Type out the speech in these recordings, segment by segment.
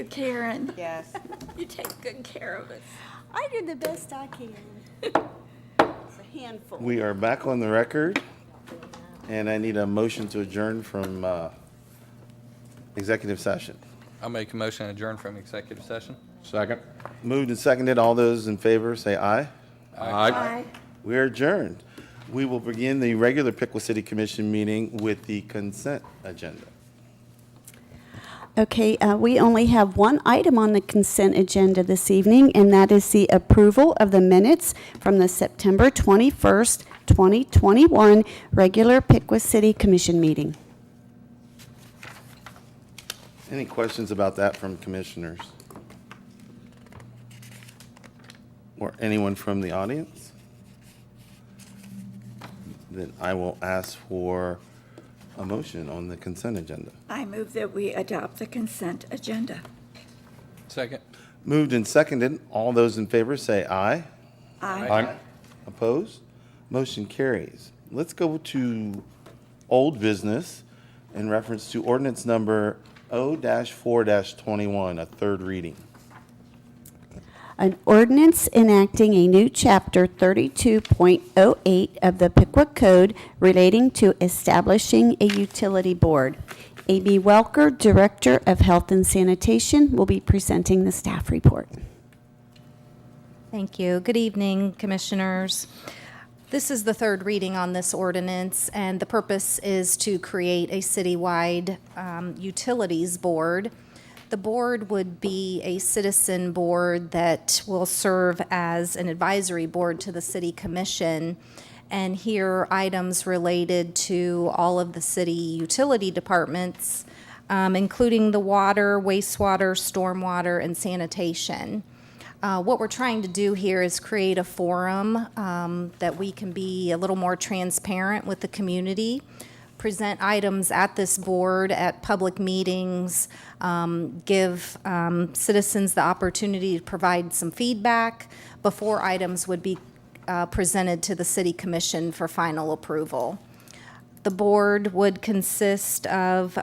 you, Karen. Yes. You take good care of us. I do the best I can. It's a handful. We are back on the record, and I need a motion to adjourn from executive session. I'll make a motion to adjourn from executive session. Second. Moved and seconded. All those in favor say aye. Bye. We are adjourned. We will begin the regular Piqua City Commission meeting with the consent agenda. Okay, we only have one item on the consent agenda this evening, and that is the approval of the minutes from the September 21st, 2021 regular Piqua City Commission meeting. Any questions about that from commissioners? Or anyone from the audience? Then I will ask for a motion on the consent agenda. I move that we adopt the consent agenda. Second. Moved and seconded. All those in favor say aye. Aye. Opposed? Motion carries. Let's go to old business in reference to ordinance number O-4-21, a third reading. An ordinance enacting a new chapter 32.08 of the Piqua Code relating to establishing a utility board. A.B. Welker, Director of Health and Sanitation, will be presenting the staff report. Thank you. Good evening, Commissioners. This is the third reading on this ordinance, and the purpose is to create a citywide utilities board. The board would be a citizen board that will serve as an advisory board to the City Commission and hear items related to all of the city utility departments, including the water, wastewater, stormwater, and sanitation. What we're trying to do here is create a forum that we can be a little more transparent with the community, present items at this board at public meetings, give citizens the opportunity to provide some feedback before items would be presented to the City Commission for final approval. The board would consist of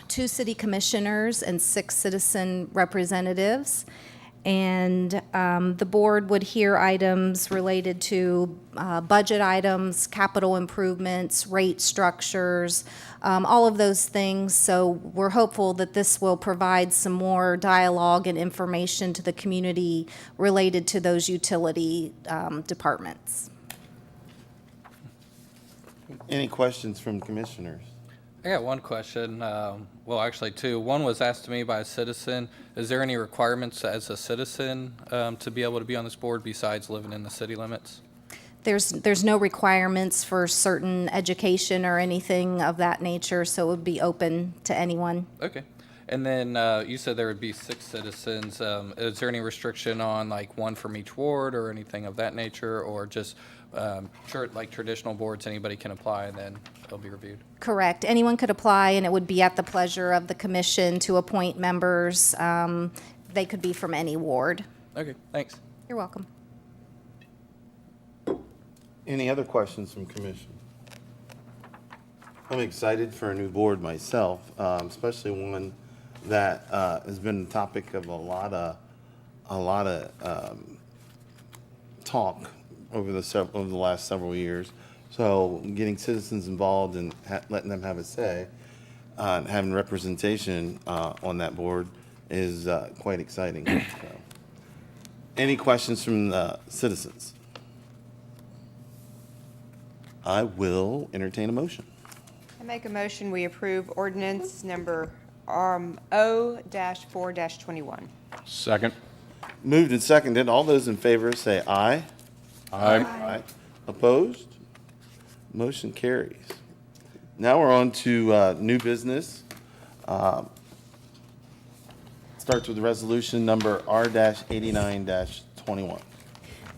2 city commissioners and 6 citizen representatives. And the board would hear items related to budget items, capital improvements, rate structures, all of those things. So we're hopeful that this will provide some more dialogue and information to the community related to those utility departments. Any questions from commissioners? I got one question. Well, actually 2. One was asked to me by a citizen. Is there any requirements as a citizen to be able to be on this board besides living in the city limits? There's no requirements for certain education or anything of that nature, so it would be open to anyone. Okay. And then you said there would be 6 citizens. Is there any restriction on like 1 from each ward or anything of that nature, or just like traditional boards, anybody can apply and then they'll be reviewed? Correct. Anyone could apply, and it would be at the pleasure of the commission to appoint members. They could be from any ward. Okay, thanks. You're welcome. Any other questions from commission? I'm excited for a new board myself, especially one that has been the topic of a lot of talk over the last several years. So getting citizens involved and letting them have a say, having representation on that board is quite exciting. So, any questions from the citizens? I will entertain a motion. I make a motion, we approve ordinance number O-4-21. Second. Moved and seconded. All those in favor say aye. Aye. Opposed? Motion carries. Now we're on to new business. Starts with resolution number R-89-21.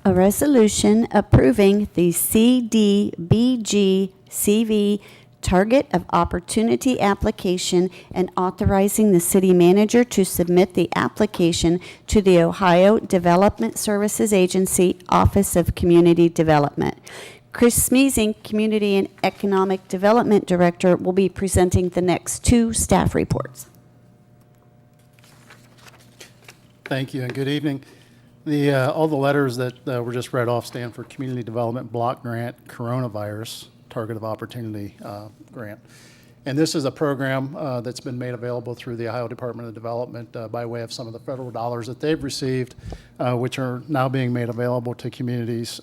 A resolution approving the CDBG-CV Target of Opportunity application and authorizing the city manager to submit the application to the Ohio Development Services Agency Office of Community Development. Chris Smeezing, Community and Economic Development Director, will be presenting the next 2 staff reports. Thank you and good evening. All the letters that were just read off stand for Community Development Block Grant Coronavirus Target of Opportunity Grant. And this is a program that's been made available through the Ohio Department of Development by way of some of the federal dollars that they've received, which are now being made available to communities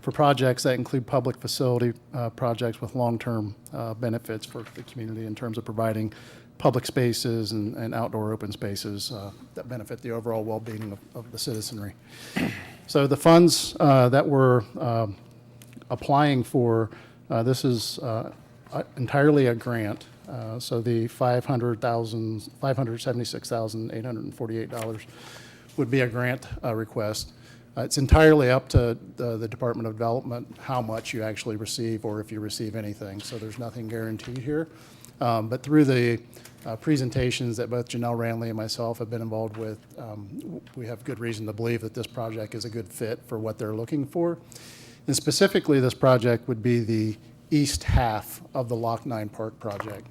for projects that include public facility projects with long-term benefits for the community in terms of providing public spaces and outdoor open spaces that benefit the overall well-being of the citizenry. So the funds that we're applying for, this is entirely a grant. So the $576,848 would be a grant request. It's entirely up to the Department of Development how much you actually receive or if you receive anything. So there's nothing guaranteed here. But through the presentations that both Janelle Ranley and myself have been involved with, we have good reason to believe that this project is a good fit for what they're looking for. And specifically, this project would be the east half of the Lock 9 Park project.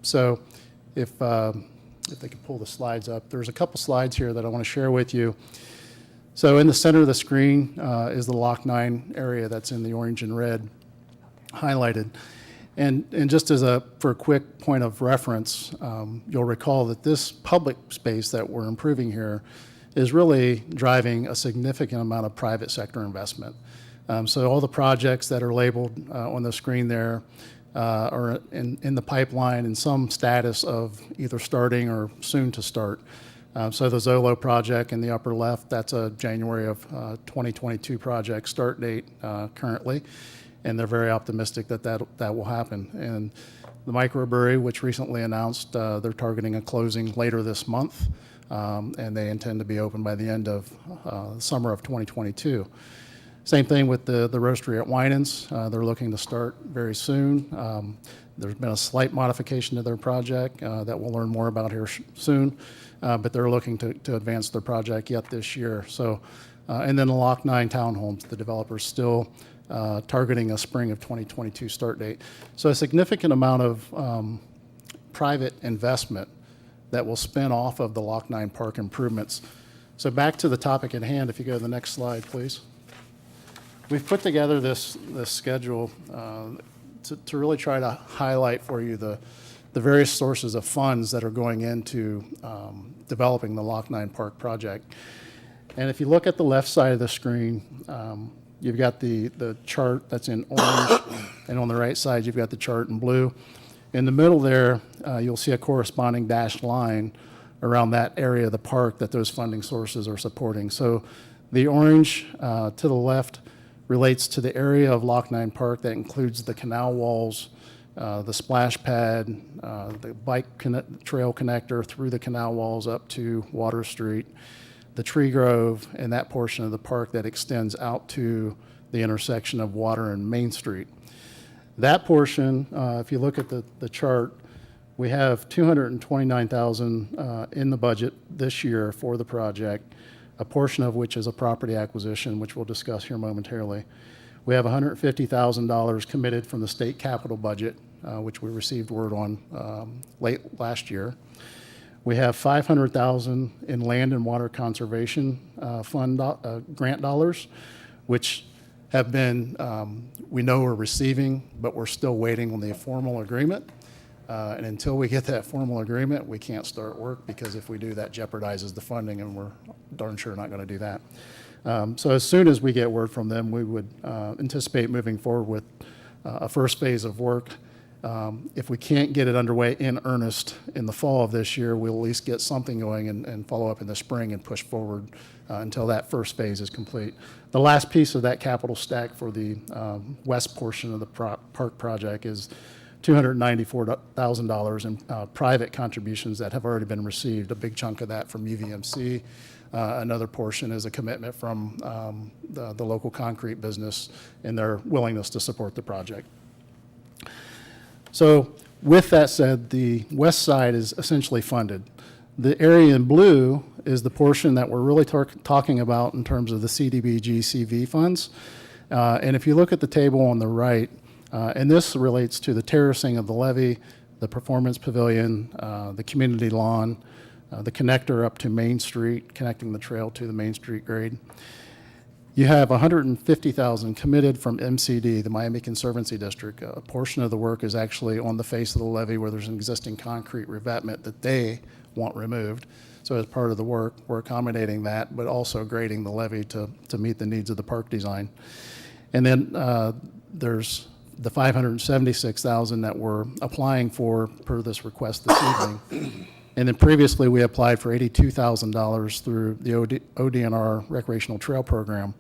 So if they could pull the slides up, there's a couple slides here that I want to share with you. So in the center of the screen is the Lock 9 area that's in the orange and red highlighted. And just for a quick point of reference, you'll recall that this public space that we're improving here is really driving a significant amount of private sector investment. So all the projects that are labeled on the screen there are in the pipeline in some status of either starting or soon to start. So the Zolo project in the upper left, that's a January of 2022 project start date currently. And they're very optimistic that will happen. And the microbrewery, which recently announced they're targeting a closing later this month, and they intend to be open by the end of summer of 2022. Same thing with the roastery at Winans. They're looking to start very soon. There's been a slight modification to their project that we'll learn more about here soon, but they're looking to advance their project yet this year. So, and then the Lock 9 townhomes, the developer's still targeting a spring of 2022 start date. So a significant amount of private investment that will spin off of the Lock 9 Park improvements. So back to the topic at hand, if you go to the next slide, please. We've put together this schedule to really try to highlight for you the various sources of funds that are going into developing the Lock 9 Park project. And if you look at the left side of the screen, you've got the chart that's in orange, and on the right side, you've got the chart in blue. In the middle there, you'll see a corresponding dashed line around that area of the park that those funding sources are supporting. So the orange to the left relates to the area of Lock 9 Park that includes the canal walls, the splash pad, the bike trail connector through the canal walls up to Water Street, the tree grove, and that portion of the park that extends out to the intersection of Water and Main Street. That portion, if you look at the chart, we have $229,000 in the budget this year for the project, a portion of which is a property acquisition, which we'll discuss here momentarily. We have $150,000 committed from the state capital budget, which we received word on late last year. We have $500,000 in land and water conservation fund grant dollars, which have been, we know we're receiving, but we're still waiting on the formal agreement. And until we get that formal agreement, we can't start work, because if we do, that jeopardizes the funding, and we're darn sure not going to do that. So as soon as we get word from them, we would anticipate moving forward with a first phase of work. If we can't get it underway in earnest in the fall of this year, we'll at least get something going and follow up in the spring and push forward until that first phase is complete. The last piece of that capital stack for the west portion of the park project is $294,000 in private contributions that have already been received, a big chunk of that from UVMC. Another portion is a commitment from the local concrete business and their willingness to support the project. So with that said, the west side is essentially funded. The area in blue is the portion that we're really talking about in terms of the CDBG CV funds. And if you look at the table on the right, and this relates to the terracing of the levee, the performance pavilion, the community lawn, the connector up to Main Street, connecting the trail to the Main Street grade. You have $150,000 committed from MCD, the Miami Conservancy District. A portion of the work is actually on the face of the levee where there's an existing concrete revetment that they want removed. So as part of the work, we're accommodating that, but also grading the levee to meet the needs of the park design. And then there's the $576,000 that we're applying for per this request this evening. And then previously, we applied for $82,000 through the ODNR Recreational Trail Program,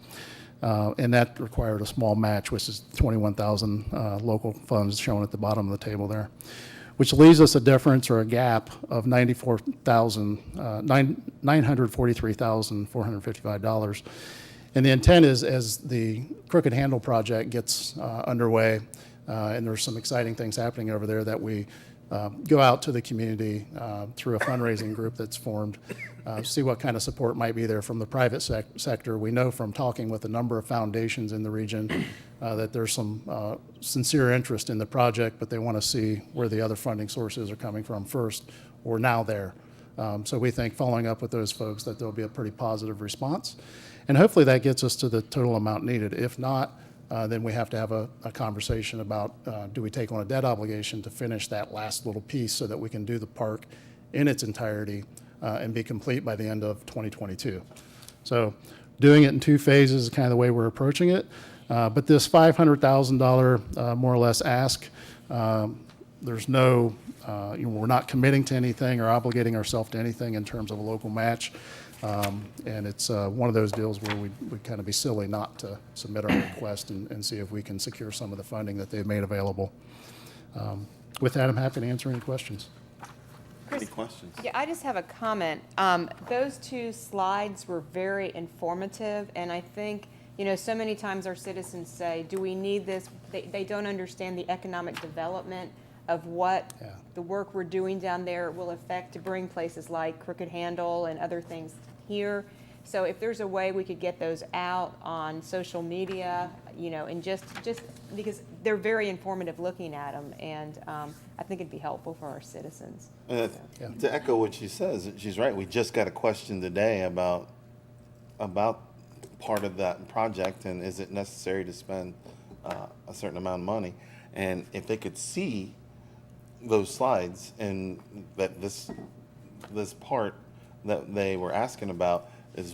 and that required a small match, which is $21,000 local funds shown at the bottom of the table there, which leaves us a difference or a gap of $943,455. And the intent is, as the Crooked Handle project gets underway, and there's some exciting things happening over there, that we go out to the community through a fundraising group that's formed, see what kind of support might be there from the private sector. We know from talking with a number of foundations in the region that there's some sincere interest in the project, but they want to see where the other funding sources are coming from first, or now there. So we think following up with those folks that there'll be a pretty positive response. And hopefully that gets us to the total amount needed. If not, then we have to have a conversation about do we take on a debt obligation to finish that last little piece so that we can do the park in its entirety and be complete by the end of 2022. So doing it in two phases is kind of the way we're approaching it. But this $500,000 more or less ask, there's no, we're not committing to anything or obligating ourselves to anything in terms of a local match. And it's one of those deals where we'd kind of be silly not to submit our request and see if we can secure some of the funding that they've made available. With that, I'm happy to answer any questions. Any questions? Yeah, I just have a comment. Those two slides were very informative, and I think, so many times our citizens say, do we need this? They don't understand the economic development of what the work we're doing down there will affect to bring places like Crooked Handle and other things here. So if there's a way we could get those out on social media, and just because they're very informative looking at them, and I think it'd be helpful for our citizens. To echo what she says, she's right. We just got a question today about part of that project, and is it necessary to spend a certain amount of money? And if they could see those slides and that this part that they were asking about is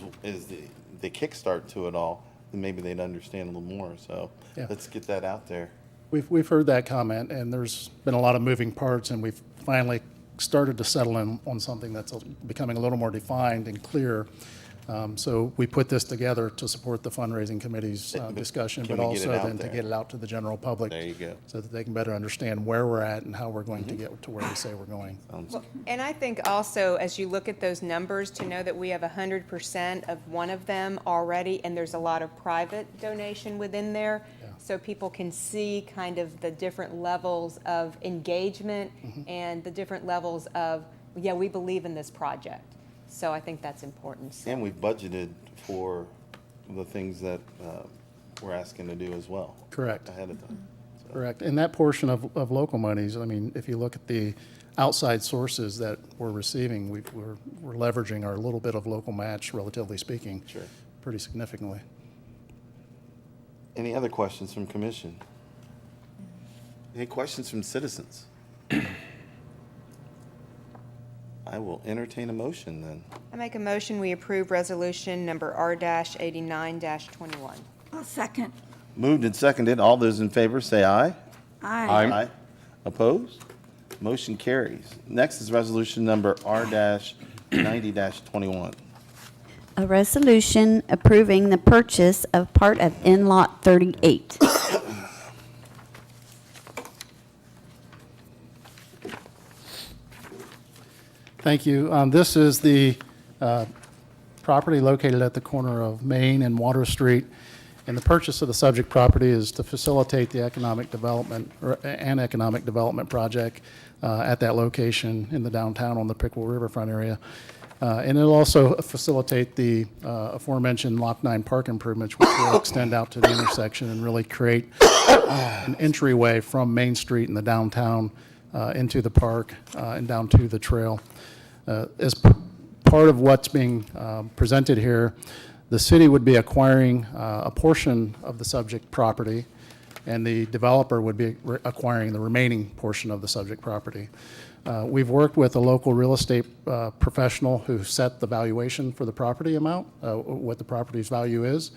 the kickstart to it all, then maybe they'd understand a little more. So let's get that out there. We've heard that comment, and there's been a lot of moving parts, and we've finally started to settle in on something that's becoming a little more defined and clear. So we put this together to support the fundraising committee's discussion, Can but we get it also out then to there? get it out to the general public. There you go. So that they can better understand where we're at and how we're going to get to where we say we're going. And I think also, as you look at those numbers, to know that we have 100% of one of them already, and there's a lot of private donation within there, so people can see kind of the different levels of engagement and the different levels of, we believe in this project. So I think that's important. And we've budgeted for the things that we're asking to do as well. Correct. Ahead of time. So. Correct. And that portion of local monies, I mean, if you look at the outside sources that we're receiving, we're leveraging our little bit of local match, relatively speaking, pretty significantly. Any other questions from commission? Any questions from citizens? I will entertain a motion then. I make a motion, we approve resolution number R-89-21. I'll second. Moved and seconded. All those in favor say aye. Aye. Aye. Opposed? Motion carries. Next is resolution number R-90-21. A resolution approving the purchase of part of in-lot 38. Thank you. This is the property located at the corner of Main and Water Street. And the purchase of the subject property is to facilitate the economic development project at that location in the downtown on the Pickle Riverfront area. And it'll also facilitate the aforementioned Lock 9 park improvements, which will extend out to the intersection and really create an entryway from Main Street in the downtown into the park and down to the trail. As part of what's being presented here, the city would be acquiring a portion of the subject property, and the developer would be acquiring the remaining portion of the subject property. We've worked with a local real estate professional who set the valuation for the property amount, what the property's value is.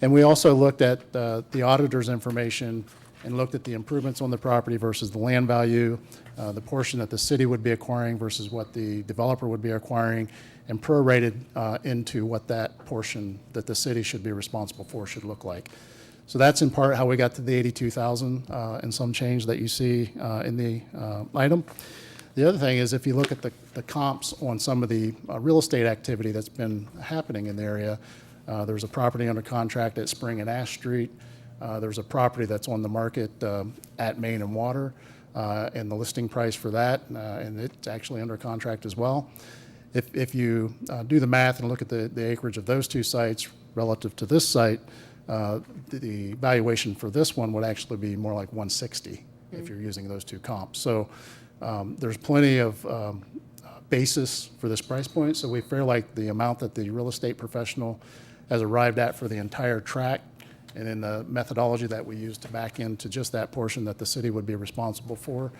And we also looked at the auditor's information and looked at the improvements on the property versus the land value, the portion that the city would be acquiring versus what the developer would be acquiring, and prorated into what that portion that the city should be responsible for should look like. So that's in part how we got to the 82,000 and some change that you see in the item. The other thing is if you look at the comps on some of the real estate activity that's been happening in the area, there's a property under contract at Spring and Ash Street. There's a property that's on the market at Main and Water, and the listing price for that, and it's actually under contract as well. If you do the math and look at the acreage of those two sites relative to this site, the valuation for this one would actually be more like 160 if you're using those two comps. So there's plenty of basis for this price point, so we feel like the amount that the real estate professional has arrived at for the entire tract and in the methodology that we use to back into just that portion that the city would be responsible for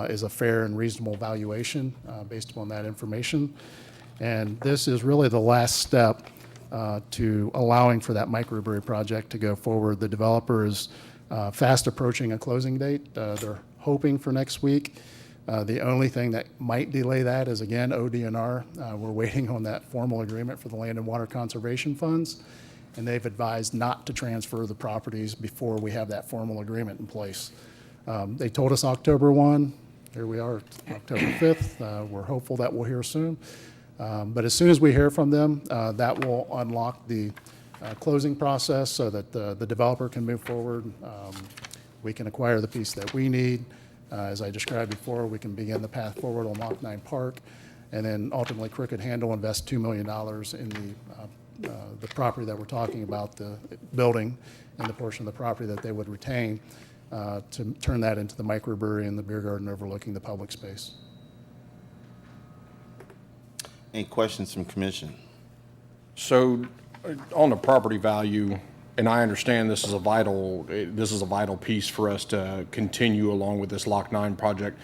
is a fair and reasonable valuation based upon that information. And this is really the last step to allowing for that microbrewery project to go forward. The developer is fast approaching a closing date. They're hoping for next week. The only thing that might delay that is, again, ODNR. We're waiting on that formal agreement for the Land and Water Conservation Funds, and they've advised not to transfer the properties before we have that formal agreement in place. They told us October 1. Here we are, October 5th. We're hopeful that we'll hear soon. But as soon as we hear from them, that will unlock the closing process so that the developer can move forward. We can acquire the piece that we need. As I described before, we can begin the path forward on Lock 9 Park, and then ultimately Crooked Hand will invest $2 million in the property that we're talking about, the building and the portion of the property that they would retain to turn that into the microbrewery and the beer garden overlooking the public space. Any questions from commission? So on the property value, and I understand this is a vital piece for us to continue along with this Lock 9 project.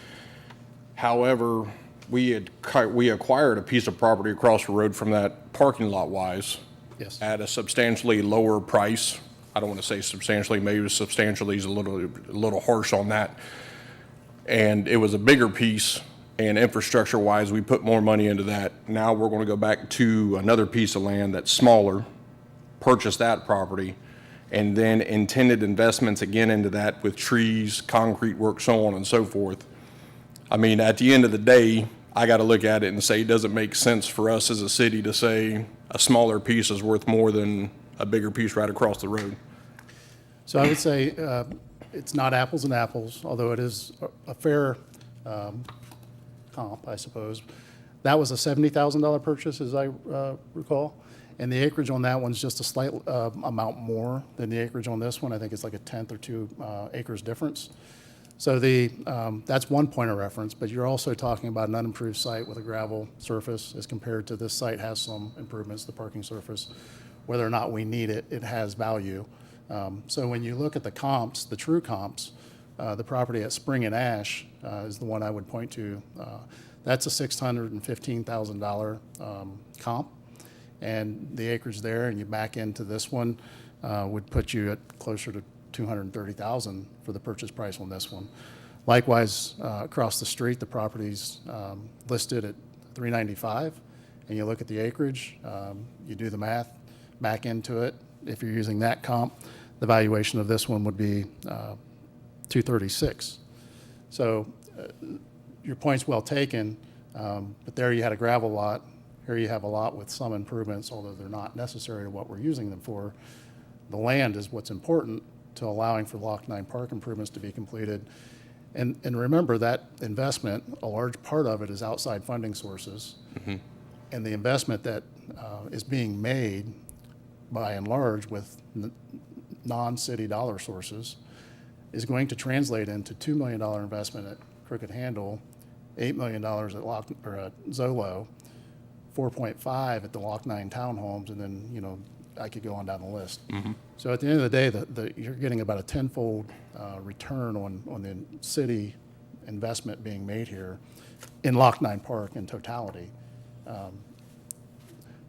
However, we acquired a piece of property across the road from that parking lot wise. Yes. At a substantially lower price. I don't want to say substantially, maybe substantially is a little harsh on that. And it was a bigger piece, and infrastructure wise, we put more money into that. Now we're going to go back to another piece of land that's smaller, purchase that property, and then intended investments again into that with trees, concrete work, so on and so forth. I mean, at the end of the day, I got to look at it and say it doesn't make sense for us as a city to say a smaller piece is worth more than a bigger piece right across the road. So I would say it's not apples and apples, although it is a fair comp, I suppose. That was a $70,000 purchase, as I recall, and the acreage on that one's just a slight amount more than the acreage on this one. I think it's like a tenth or 2 acres difference. So that's one point of reference, but you're also talking about an unimproved site with a gravel surface as compared to this site has some improvements, the parking surface. Whether or not we need it, it has value. So when you look at the comps, the true comps, the property at Spring and Ash is the one I would point to. That's a $615,000 comp, and the acreage there, and you back into this one, would put you at closer to $230,000 for the purchase price on this one. Likewise, across the street, the property's listed at $395, and you look at the acreage, you do the math, back into it. If you're using that comp, the valuation of this one would be $236. So your point's well taken, but there you had a gravel lot. Here you have a lot with some improvements, although they're not necessary to what we're using them for. The land is what's important to allowing for Lock 9 Park improvements to be completed. And remember that investment, a large part of it is outside funding sources. Mm-hmm. And the investment that is being made by and large with non-city dollar sources is going to translate into $2 million investment at Crooked Handle $8 million at Zolo, 4.5 at the Lock 9 townhomes, and then, you know, I could go on down the list. So at the end of the day, you're getting about a tenfold return on the city investment being made here in Lock 9 Park in totality.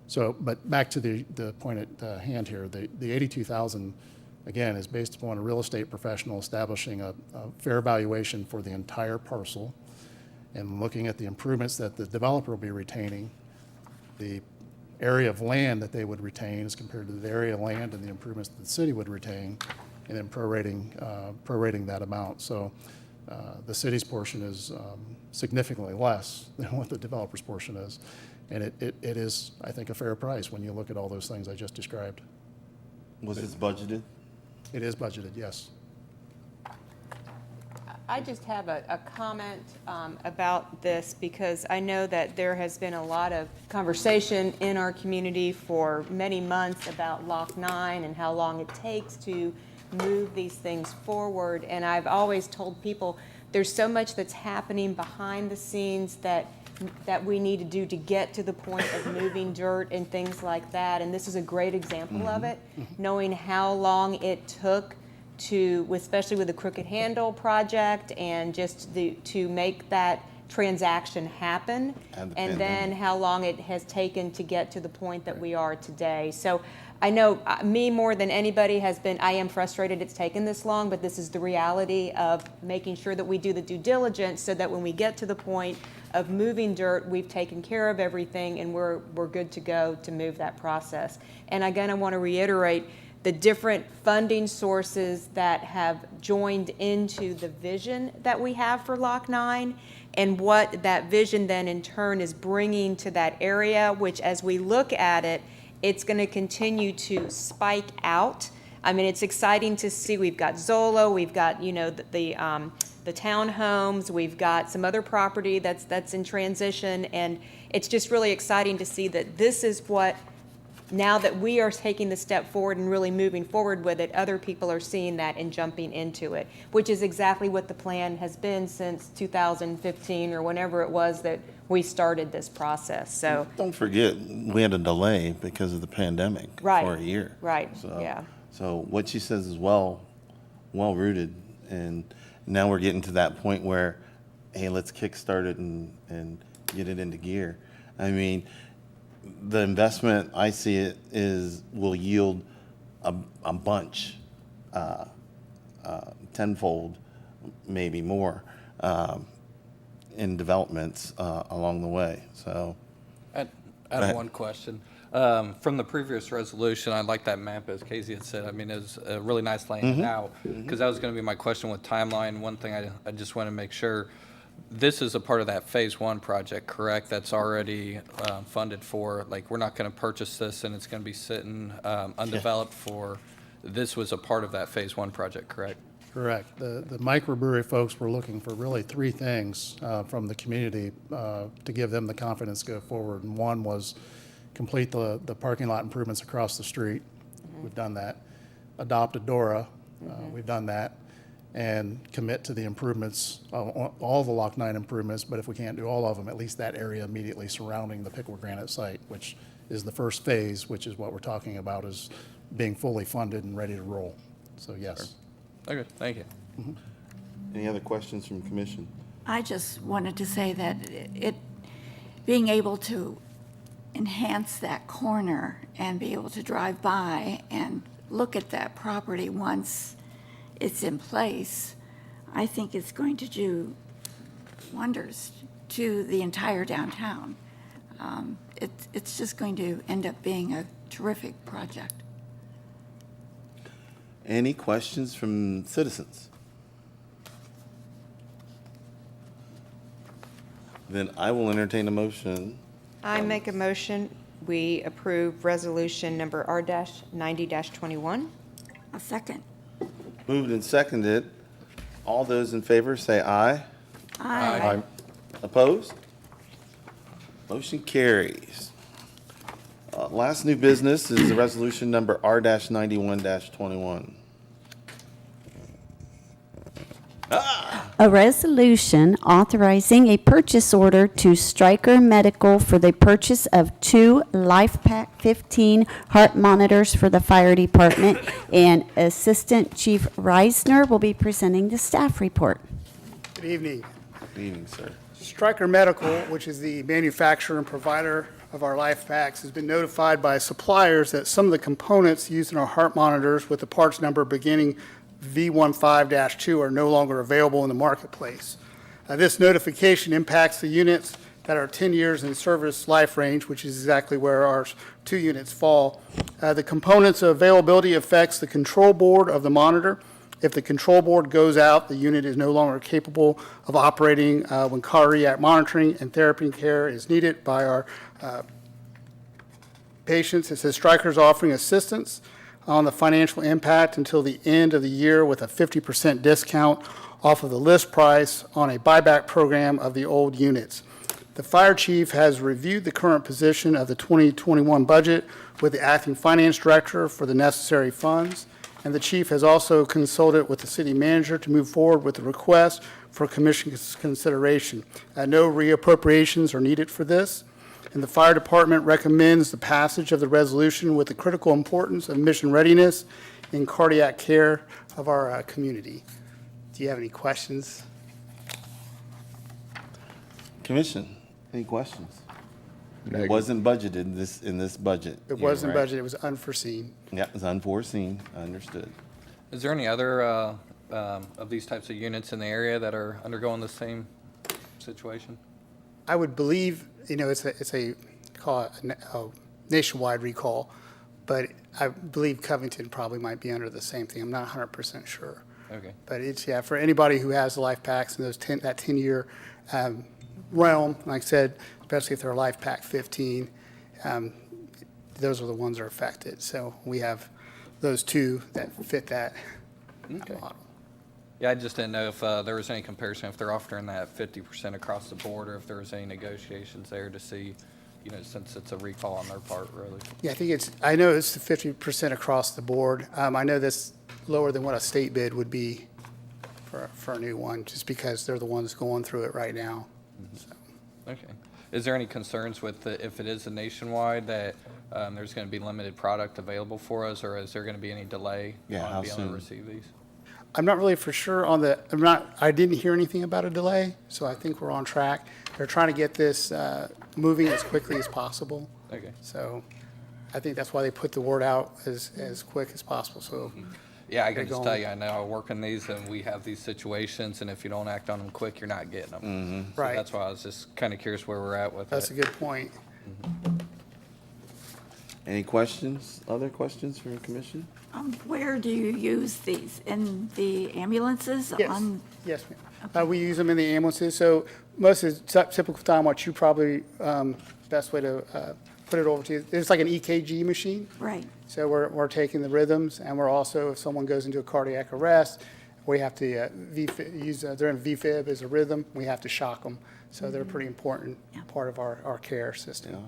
So, but back to the point at hand here, the 82,000, again, is based upon a real estate professional establishing a fair valuation for the entire parcel and looking at the improvements that the developer will be retaining, the area of land that they would retain as compared to the area of land and the improvements that the city would retain, and then prorating that amount. So the city's portion is significantly less than what the developer's portion is. And it is, I think, a fair price when you look at all those things I just described. Was this budgeted? It is budgeted, yes. I just have a comment about this because I know that there has been a lot of conversation in our community for many months about Lock 9 and how long it takes to move these things forward. And I've always told people there's so much that's happening behind the scenes that we need to do to get to the point of moving dirt and things like that. And this is a great example of it, knowing how long it took to, especially with the Crooked Handle project, and just to make that transaction happen, and then how long it has taken to get to the point that we are today. So I know me more than anybody I am frustrated it's taken this long, but this is the reality of making sure that we do the due diligence so that when we get to the point of moving dirt, we've taken care of everything and we're good to go to move that process. And again, I want to reiterate the different funding sources that have joined into the vision that we have for Lock 9, and what that vision then in turn is bringing to that area, which as we look at it, it's going to continue to spike out. I mean, it's exciting to see. We've got Zolo, we've got, you know, the townhomes, we've got some other property that's in transition, and it's just really exciting to see that this is what, now that we are taking the step forward and really moving forward with it, other people are seeing that and jumping into it, which is exactly what the plan has been since 2015 or whenever it was that we started this process. So Don't forget, we had a delay because of the pandemic Right. for a year. Right, So, yeah. So what she says is well rooted, and now we're getting to that point where, hey, let's kickstart it and get it into gear. I mean, the investment, I see it, will yield a bunch, tenfold, maybe more, in developments along the way. So, I ahead. have one question. From the previous resolution, I like that map, as Casey had said. I mean, it was really nice laying it out, because that was going to be my question with timeline. One thing I just want to make sure, this is a part of that Phase 1 project, correct? That's already funded for, like, we're not going to purchase this and it's going to be sitting undeveloped for, this was a part of that Phase 1 project, correct? Correct. The microbrewery folks were looking for really three things from the community to give them the confidence to go forward. And one was complete the parking lot improvements across the street. We've done that. Adopt a DORA. We've done that. And commit to the improvements, all the Lock 9 improvements, but if we can't do all of them, at least that area immediately surrounding the Pickwa Granite site, which is the first phase, which is what we're talking about, is being fully funded and ready to roll. So yes. Okay, thank you. any other questions from commission? I just wanted to say that being able to enhance that corner and be able to drive by and look at that property once it's in place, I think it's going to do wonders to the entire downtown. It's just going to end up being a terrific project. Any questions from citizens? Then I will entertain a motion. I make a motion, we approve resolution number R-90-21. A second. Moved and seconded. All those in favor say aye. Aye. Opposed? Motion carries. Last new business is the resolution number R-91-21. A resolution authorizing a purchase order to Stryker Medical for the purchase of 2 LifePak 15 heart monitors for the fire department, and Assistant Chief Reisner will be presenting the staff report. Good evening. Good evening, sir. Stryker Medical, which is the manufacturer and provider of our life packs, has been notified by suppliers that some of the components used in our heart monitors with the parts number beginning V15-2 are no longer available in the marketplace. This notification impacts the units that are 10 years in service life range, which is exactly where our 2 units fall. The components availability affects the control board of the monitor. If the control board goes out, the unit is no longer capable of operating when cardiac monitoring and therapy care is needed by our patients. It says Stryker is offering assistance on the financial impact until the end of the year with a 50% discount off of the list price on a buyback program of the old units. The fire chief has reviewed the current position of the 2021 budget with the acting finance director for the necessary funds, and the chief has also consulted with the city manager to move forward with the request for commission consideration. No reappropriations are needed for this. And the fire department recommends the passage of the resolution with the critical importance of mission readiness and cardiac care of our community. Do you have any questions? Commission, any questions? It Negative. wasn't budgeted in this budget. It year, wasn't right? budgeted, it was unforeseen. Yeah, it was unforeseen, understood. Is there any other of these types of units in the area that are undergoing the same situation? I would believe, it's a call it a nationwide recall, but I believe Covington probably might be under the same thing. I'm not 100% sure. Okay. But it's, for anybody who has the life packs in that 10-year realm, like I said, especially if they're life pack 15, those are the ones that are affected. So we have those 2 that fit that model. Yeah, I just didn't know if there was any comparison, if they're offering that 50% across the board, or if there was any negotiations there to see, since it's a recall on their part, really. Yeah, I know it's the 50% across the board. I know that's lower than what a state bid would be for a new one, just because they're the ones going through it right now. So. Okay. Is there any concerns with, if it is a nationwide, that there's going to be limited product available for us, or is there going to be any delay Yeah, how on being able soon? to receive these? I'm not really for sure I didn't hear anything about a delay, so I think we're on track. They're trying to get this moving as quickly as possible. Okay. So I think that's why they put the word out as quick as possible, so. Yeah, I They're can just going- tell you, I know I work in these, and we have these situations, and if you don't act on them quick, you're not getting them. So Right. that's why I was just kind of curious where we're at with That's it. a good point. Any questions, other questions from the commission? Where do you use these? In the ambulances? Yes, yes, ma'am. We use them in the ambulances, so most of the typical time, what you probably, best way to put it over to you, it's like an EKG machine. Right. So we're taking the rhythms, and we're also, if someone goes into a cardiac arrest, we have to use, they're in VFib as a rhythm, we have to shock them. So they're a pretty important part of our care system.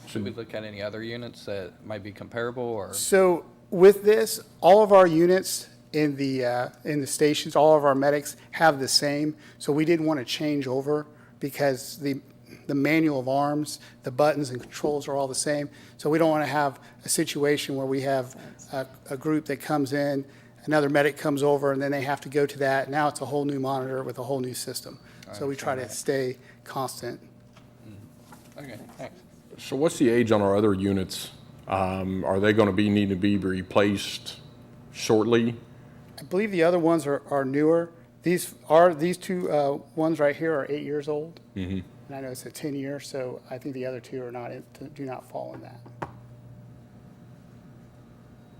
Should we look at any other units that might be comparable, or? So with this, all of our units in the stations, all of our medics have the same. So we didn't want to change over because the manual of arms, the buttons and controls are all the same. So we don't want to have a situation where we have a group that comes in, another medic comes over, and then they have to go to that. Now it's a whole new monitor with a whole new system. So we try to stay constant. Okay, thanks. So what's the age on our other units? Are they going to need to be replaced shortly? I believe the other ones are newer. These 2 ones right here are 8 years old. Mm-hmm. And I know it's a 10-year, so I think the other 2 do not fall in that.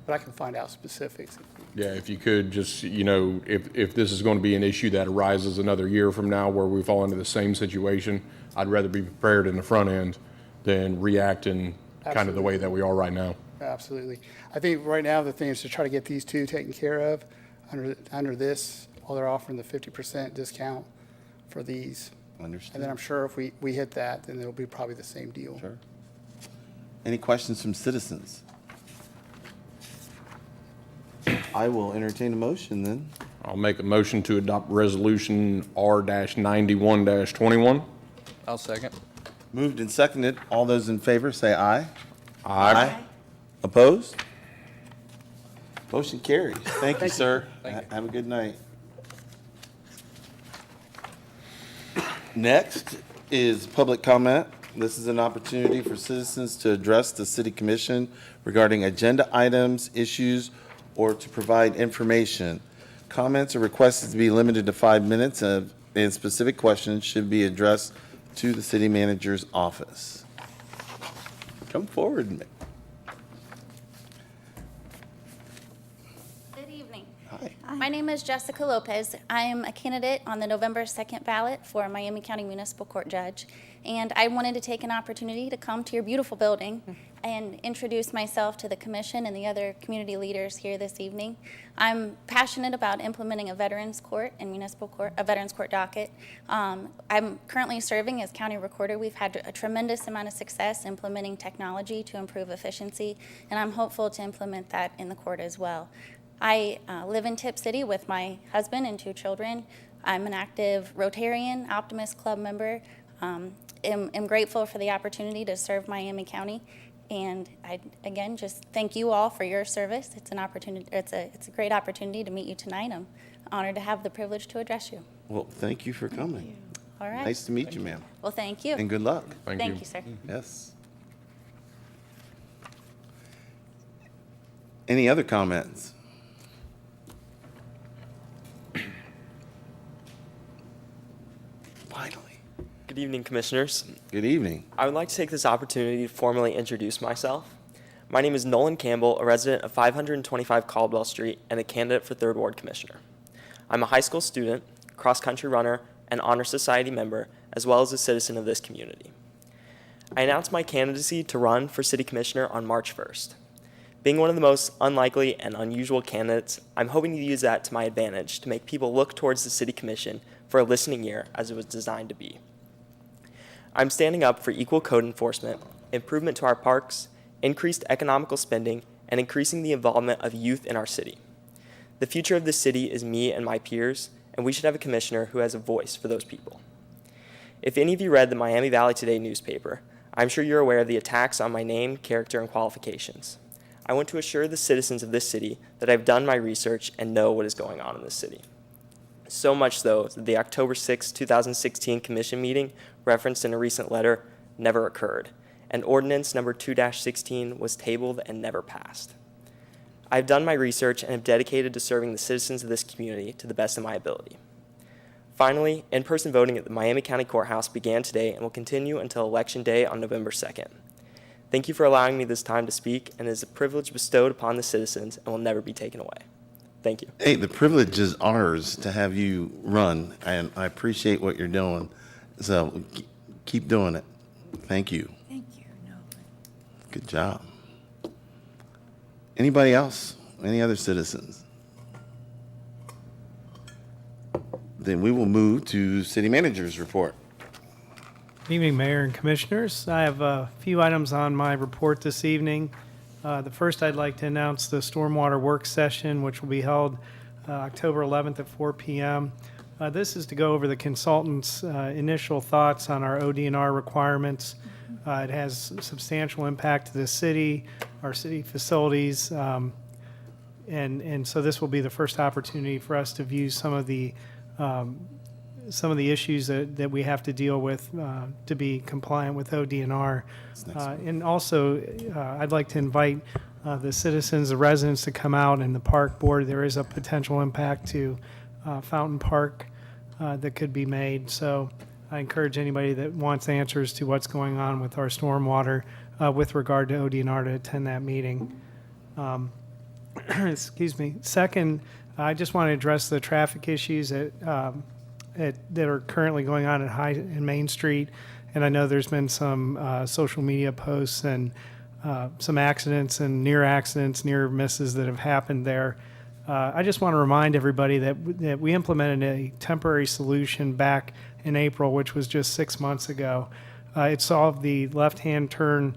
But I can find out specifics. Yeah, if you could just, if this is going to be an issue that arises another year from now where we fall into the same situation, I'd rather be prepared in the front end than reacting kind of the way that we are right now. Absolutely. I think right now the thing is to try to get these 2 taken care of under this, while they're offering the 50% discount for these. Understood. And then I'm sure if we hit that, then it'll be probably the same deal. Sure. Any questions from citizens? I will entertain a motion then. I'll make a motion to adopt Resolution R-91-21. I'll second. Moved and seconded. All those in favor say aye. Aye. Opposed? Motion carries. Thank you, sir. Thank you. Have a good night. Next is public comment. This is an opportunity for citizens to address the city commission regarding agenda items, issues, or to provide information. Comments are requested to be limited to 5 minutes, and specific questions should be addressed to the city manager's office. Come forward. Good evening. Hi. My name is Jessica Lopez. I am a candidate on the November 2nd ballot for Miami County Municipal Court Judge. And I wanted to take an opportunity to come to your beautiful building and introduce myself to the commission and the other community leaders here this evening. I'm passionate about implementing a veterans court and municipal court, a veterans court docket. I'm currently serving as county recorder. We've had a tremendous amount of success implementing technology to improve efficiency, and I'm hopeful to implement that in the court as well. I live in Tip City with my husband and 2 children. I'm an active Rotarian, Optimist Club member. Am grateful for the opportunity to serve Miami County, and I again just thank you all for your service. It's an opportunity. It's a great opportunity to meet you tonight. I'm honored to have the privilege to address you. Well, thank you for coming. All right. Nice to meet you, ma'am. Well, thank you. And good luck. Thank you. you, sir. Yes. Any other comments? Finally. Good evening, Commissioners. Good evening. I would like to take this opportunity to formally introduce myself. My name is Nolan Campbell, a resident of 525 Caldwell Street and a candidate for 3rd Ward Commissioner. I'm a high school student, cross-country runner, and honor society member, as well as a citizen of this community. I announced my candidacy to run for City Commissioner on March 1st. Being one of the most unlikely and unusual candidates, I'm hoping to use that to my advantage to make people look towards the City Commission for a listening ear as it was designed to be. I'm standing up for equal code enforcement, improvement to our parks, increased economical spending, and increasing the involvement of youth in our city. The future of this city is me and my peers, and we should have a commissioner who has a voice for those people. If any of you read the Miami Valley Today newspaper, I'm sure you're aware of the attacks on my name, character, and qualifications. I want to assure the citizens of this city that I've done my research and know what is going on in this city. So much so that the October 6, 2016 commission meeting referenced in a recent letter never occurred, and ordinance number 2-16 was tabled and never passed. I've done my research and have dedicated to serving the citizens of this community to the best of my ability. Finally, in-person voting at the Miami County Courthouse began today and will continue until Election Day on November 2nd. Thank you for allowing me this time to speak, and it is a privilege bestowed upon the citizens and will never be taken away. Thank you. Hey, the privilege is ours to have you run, and I appreciate what you're doing. So keep doing it. Thank you. Thank you, Nolan. Good job. Anybody else? Any other citizens? Then we will move to city manager's report. Good evening, Mayor and Commissioners. I have a few items on my report this evening. The first, I'd like to announce the Stormwater Work Session, which will be held October 11th at 4 p.m. This is to go over the consultant's initial thoughts on our ODNR requirements. It has substantial impact to the city, our city facilities, and so this will be the first opportunity for us to view some of the issues that we have to deal with to be compliant with ODNR. And also, I'd like to invite the citizens, the residents to come out and the park board. There is a potential impact to Fountain Park that could be made. So I encourage anybody that wants answers to what's going on with our stormwater with regard to ODNR to attend that meeting. Excuse me. Second, I just want to address the traffic issues that are currently going on at High and Main Street. And I know there's been some social media posts and some accidents and near misses that have happened there. I just want to remind everybody that we implemented a temporary solution back in April, which was just 6 months ago. It solved the left-hand turn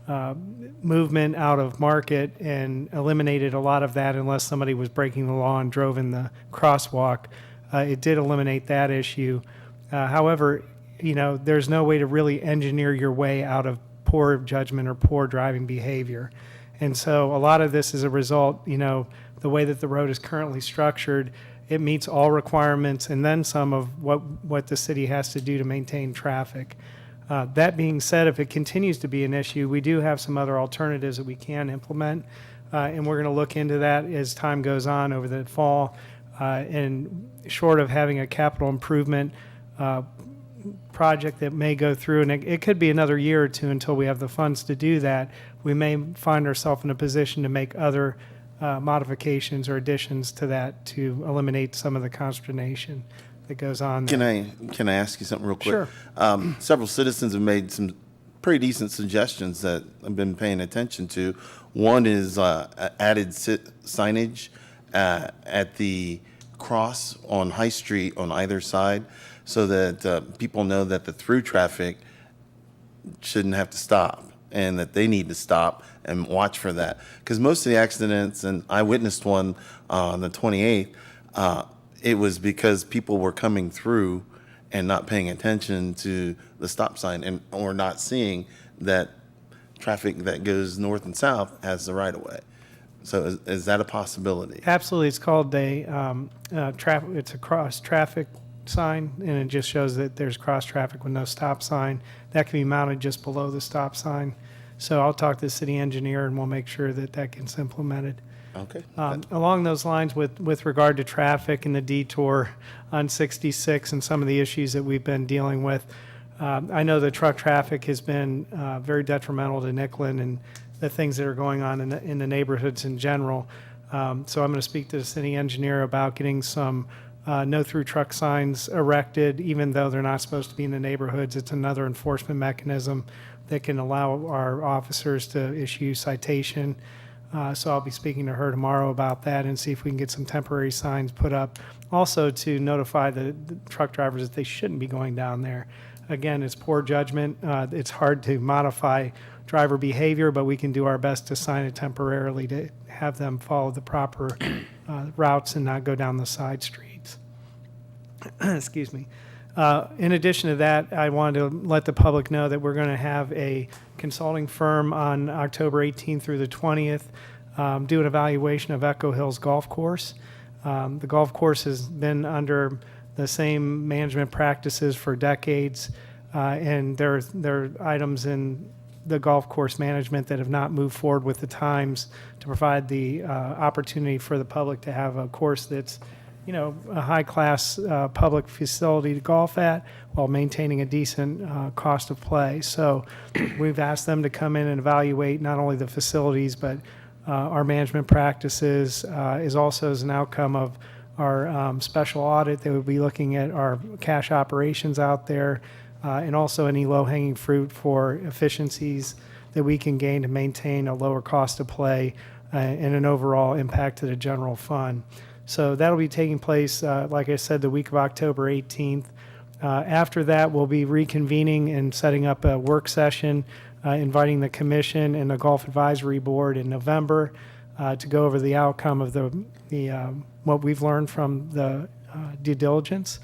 movement out of Market and eliminated a lot of that unless somebody was breaking the law and drove in the crosswalk. It did eliminate that issue. However, there's no way to really engineer your way out of poor judgment or poor driving behavior. And so a lot of this is a result, the way that the road is currently structured, it meets all requirements and then some of what the city has to do to maintain traffic. That being said, if it continues to be an issue, we do have some other alternatives that we can implement, and we're going to look into that as time goes on over the fall. And short of having a capital improvement project that may go through, and it could be another year or two until we have the funds to do that, we may find ourselves in a position to make other modifications or additions to that to eliminate some of the consternation that goes on there. Can I ask you something real quick? Sure. Several citizens have made some pretty decent suggestions that I've been paying attention to. One is added signage at the cross on High Street on either side, so that people know that the through traffic shouldn't have to stop and that they need to stop and watch for that. Because most of the accidents, and I witnessed one on the 28th, it was because people were coming through and not paying attention to the stop sign or not seeing that traffic that goes north and south has the right of way. So is that a possibility? Absolutely. It's called it's a cross traffic sign, and it just shows that there's cross traffic with no stop sign. That can be mounted just below the stop sign. So I'll talk to the city engineer and we'll make sure that gets implemented. Okay. Along those lines, with regard to traffic and the detour on 66 and some of the issues that we've been dealing with, I know the truck traffic has been very detrimental to Nicklin and the things that are going on in the neighborhoods in general. So I'm going to speak to the city engineer about getting some no-through truck signs erected, even though they're not supposed to be in the neighborhoods. It's another enforcement mechanism that can allow our officers to issue citation. So I'll be speaking to her tomorrow about that and see if we can get some temporary signs put up. Also to notify the truck drivers that they shouldn't be going down there. Again, it's poor judgment. It's hard to modify driver behavior, but we can do our best to sign it temporarily to have them follow the proper routes and not go down the side streets. Excuse me. In addition to that, I wanted to let the public know that we're going to have a consulting firm on October 18th through the 20th do an evaluation of Echo Hills Golf Course. The golf course has been under the same management practices for decades, and there are items in the golf course management that have not moved forward with the times to provide the opportunity for the public to have a course that's a high-class public facility to golf at while maintaining a decent cost of play. So we've asked them to come in and evaluate not only the facilities, but our management practices is also as an outcome of our special audit. They would be looking at our cash operations out there and also any low-hanging fruit for efficiencies that we can gain to maintain a lower cost of play and an overall impact to the general fund. So that'll be taking place, like I said, the week of October 18th. After that, we'll be reconvening and setting up a work session, inviting the commission and the Golf Advisory Board in November to go over the outcome of the what we've learned from the due diligence.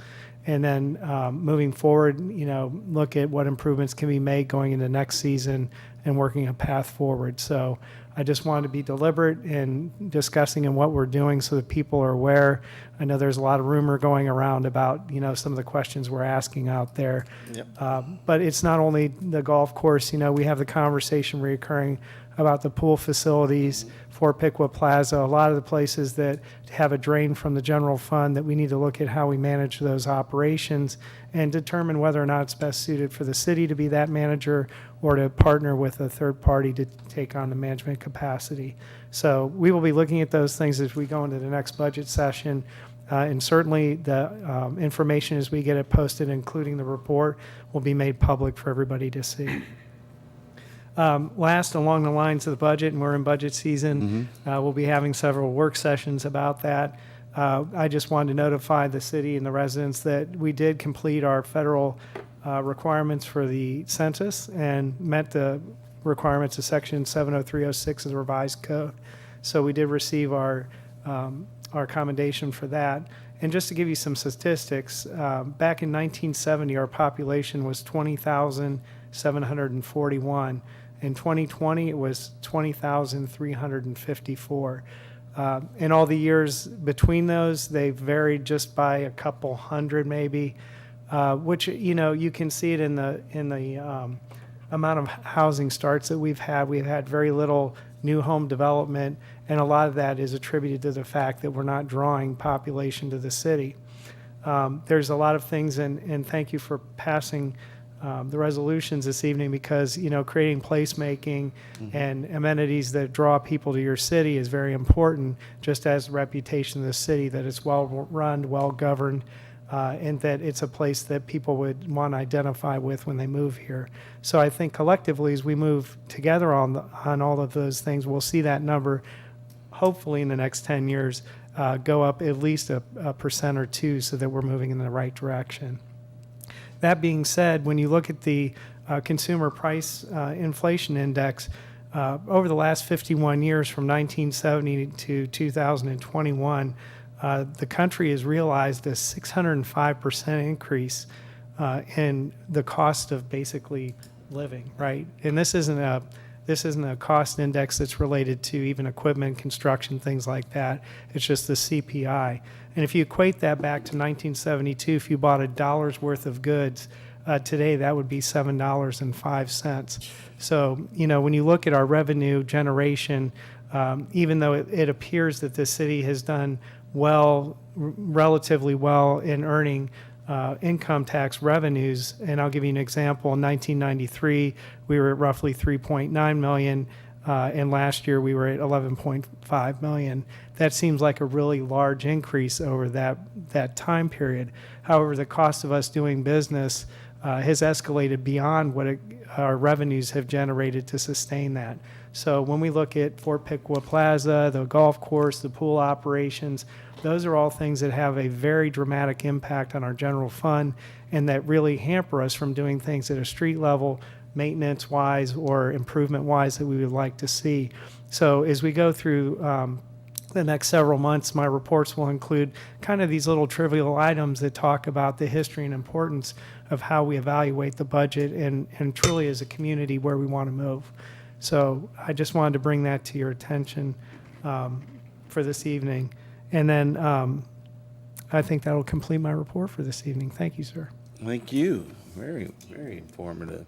And then moving forward, look at what improvements can be made going into next season and working a path forward. So I just wanted to be deliberate in discussing and what we're doing so that people are aware. I know there's a lot of rumor going around about, some of the questions we're asking out there. Yep. But it's not only the golf course, we have the conversation reoccurring about the pool facilities for Piqua Plaza, a lot of the places that have a drain from the general fund that we need to look at how we manage those operations and determine whether or not it's best suited for the city to be that manager or to partner with a third party to take on the management capacity. So we will be looking at those things as we go into the next budget session. And certainly the information as we get it posted, including the report, will be made public for everybody to see. Last, along the lines of the budget, and we're in budget season, we'll be having several work sessions about that. I just wanted to notify the city and the residents that we did complete our federal requirements for the census and met the requirements of Section 70306 of the revised code. So we did receive our commendation for that. And just to give you some statistics, back in 1970, our population was 20,741. In 2020, it was 20,354. In all the years between those, they varied just by a couple hundred maybe, which, you know, you can see it in the amount of housing starts that we've had. We've had very little new home development, and a lot of that is attributed to the fact that we're not drawing population to the city. There's a lot of things, and thank you for passing the resolutions this evening, because, you know, creating placemaking and amenities that draw people to your city is very important, just as the reputation of the city, that it's well-run, well-governed, and that it's a place that people would want to identify with when they move here. So I think collectively, as we move together on all of those things, we'll see that number, hopefully in the next 10 years, go up at least a percent or two, so that we're moving in the right direction. That being said, when you look at the consumer price inflation index, over the last 51 years, from 1970 to 2021, the country has realized a 605% increase in the cost of basically living, right? And this isn't a cost index that's related to even equipment, construction, things like that. It's just the CPI. And if you equate that back to 1972, if you bought $1 worth of goods, today that would be $7.05. So, you know, when you look at our revenue generation, even though it appears that the city has done well, relatively well in earning income tax revenues, and I'll give you an example. In 1993, we were at roughly 3.9 million, and last year we were at 11.5 million. That seems like a really large increase over that time period. However, the cost of us doing business has escalated beyond what our revenues have generated to sustain that. So when we look at Fort Piqua Plaza, the golf course, the pool operations, those are all things that have a very dramatic impact on our general fund, and that really hamper us from doing things at a street level, maintenance-wise or improvement-wise, that we would like to see. So as we go through the next several months, my reports will include kind of these little trivial items that talk about the history and importance of how we evaluate the budget, and truly as a community where we want to move. So I just wanted to bring that to your attention for this evening. And then I think that will complete my report for this evening. Thank you, sir. Thank you. Very, very informative.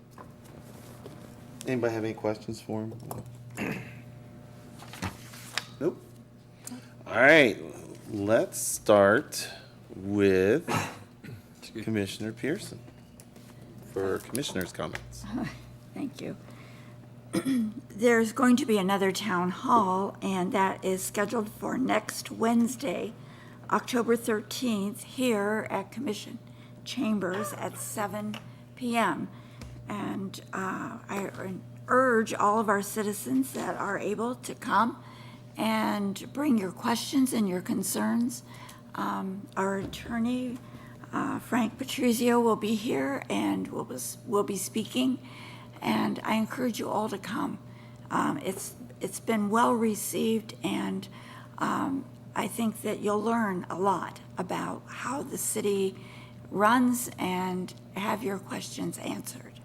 Anybody have any questions for him? Nope. All right, let's start with Commissioner Pearson for Commissioner's comments. Thank you. There's going to be another town hall, and that is scheduled for next Wednesday, October 13th, here at Commission Chambers at 7 p.m. And I urge all of our citizens that are able to come and bring your questions and your concerns. Our attorney, Frank Patrizio, will be here and will be speaking. And I encourage you all to come. It's been well received, and I think that you'll learn a lot about how the city runs and have your questions answered.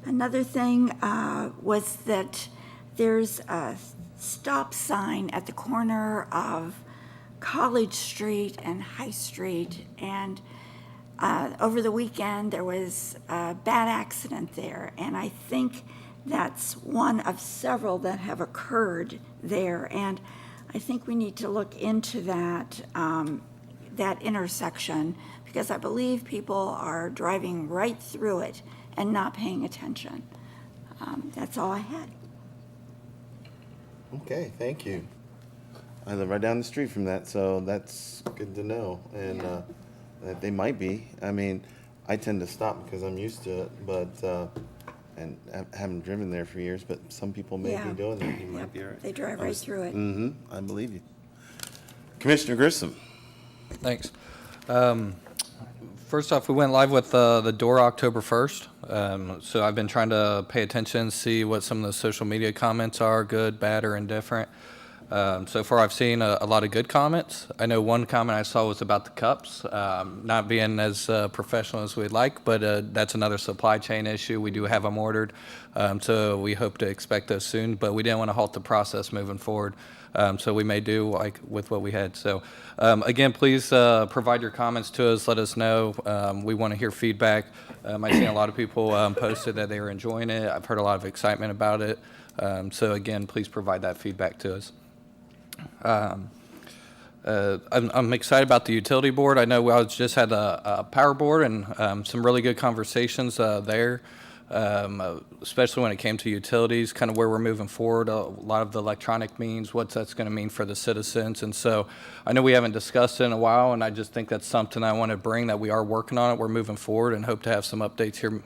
Another thing was that there's a stop sign at the corner of College Street and High Street, and over the weekend, there was a bad accident there, and I think that's one of several that have occurred there. And I think we need to look into that intersection, because I believe people are driving right through it and not paying attention. That's all I had. Okay, thank you. I live right down the street from that, so that's good to know. And that they might be. I mean, I tend to stop because I'm used to it, but and I haven't driven there for years. But some people may be doing that. You might be right. They drive right through it. Mm-hmm. I believe you. Commissioner Grissom. Thanks. First off, we went live with the door October 1st. So I've been trying to pay attention, see what some of the social media comments are, good, bad, or indifferent. So far, I've seen a lot of good comments. I know one comment I saw was about the cups, not being as professional as we'd like, but that's another supply chain issue. We do have them ordered, so we hope to expect those soon, but we didn't want to halt the process moving forward. So we may do like with what we had. So again, please provide your comments to us. Let us know. We want to hear feedback. I've seen a lot of people posted that they were enjoying it. I've heard a lot of excitement about it. So again, please provide that feedback to us. I'm excited about the utility board. I know I just had a power board and some really good conversations there. Especially when it came to utilities, kind of where we're moving forward, a lot of the electronic means, what that's going to mean for the citizens. And so I know we haven't discussed it in a while, and I just think that's something I want to bring, that we are working on it. We're moving forward and hope to have some updates here